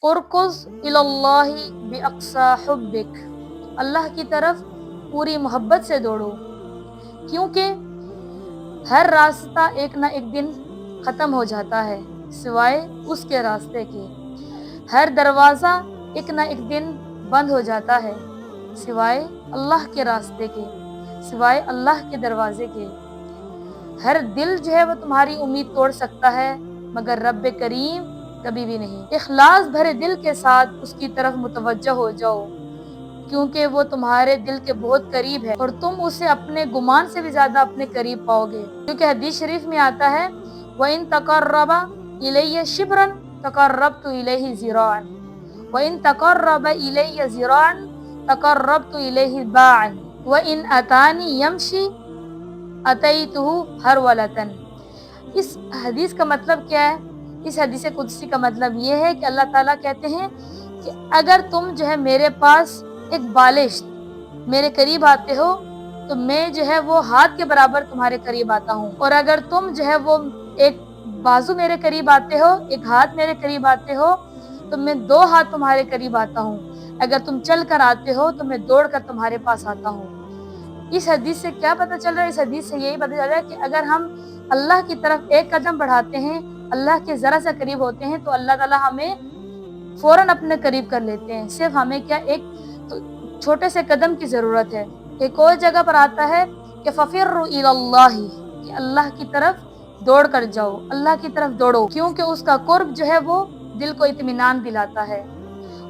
उरकुज़ इलल्लाहि बिअक़्सा हुब्बिक, अल्लाह की तरफ पूरी मोहब्बत से दौड़ो, क्योंकि हर रास्ता एक ना एक दिन ख़त्म हो जाता है सिवाय उसके रास्ते के। हर दरवाज़ा एक ना एक दिन बंद हो जाता है सिवाय अल्लाह के रास्ते के, सिवाय अल्लाह के दरवाज़े के। हर दिल जो है वो तुम्हारी उम्मीद तोड़ सकता है, मगर रब करीम कभी भी नहीं। इखलास भरे दिल के साथ उसकी तरफ मुतवज्जह हो जाओ, क्योंकि वो तुम्हारे दिल के बहुत करीब है और तुम उसे अपने गुमान से भी ज़्यादा अपने करीब पाओगे। क्योंकि हदीस शरीफ में आता है, वइन तक़र्रबा इलैया शिब्रन तक़र्रबतु इलैहि ज़िराअन, वइन तक़र्रबा इलैया ज़िराअन तक़र्रबतु इलैहि बाअन, वइन अतानी यमशी अतैतुहु हरवलतन। इस हदीस का मतलब क्या है? इस हदीस कुदसी का मतलब ये है कि अल्लाह ताला कहते हैं कि अगर तुम जो है मेरे पास एक बालिश मेरे करीब आते हो तो मैं जो है वो हाथ के बराबर तुम्हारे करीब आता हूँ, और अगर तुम जो है वो एक बाजू मेरे करीब आते हो, एक हाथ मेरे करीब आते हो, तो मैं 2 हाथ तुम्हारे करीब आता हूँ। अगर तुम चल कर आते हो तो मैं दौड़ कर तुम्हारे पास आता हूँ। इस हदीस से क्या पता चल रहा है? इस हदीस से यही पता चल रहा है कि अगर हम अल्लाह की तरफ एक कदम बढ़ाते हैं, अल्लाह के ज़रा सा करीब होते हैं, तो अल्लाह ताला हमें फ़ौरन अपने करीब कर लेते हैं। सिर्फ हमें क्या एक तो छोटे से कदम की ज़रूरत है। एक और जगह पर आता है कि फ़फ़िर्रु इलल्लाहि, कि अल्लाह की तरफ दौड़ कर जाओ, अल्लाह की तरफ दौड़ो, क्योंकि उसका कुर्ब जो है वो दिल को इत्मीनान दिलाता है,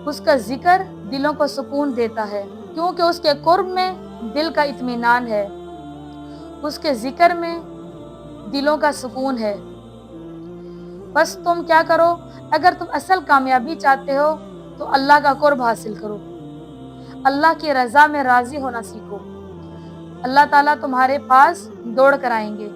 उसका ज़िक्र दिलों को सुकून देता है, क्योंकि उसके कुर्ब में दिल का इत्मीनान है, उसके ज़िक्र में दिलों का सुकून है। बस तुम क्या करो, अगर तुम असल कामयाबी चाहते हो तो अल्लाह का कुर्ब हासिल करो, अल्लाह की रज़ा में राज़ी होना सीखो, अल्लाह ताला तुम्हारे पास दौड़ कर आएंगे।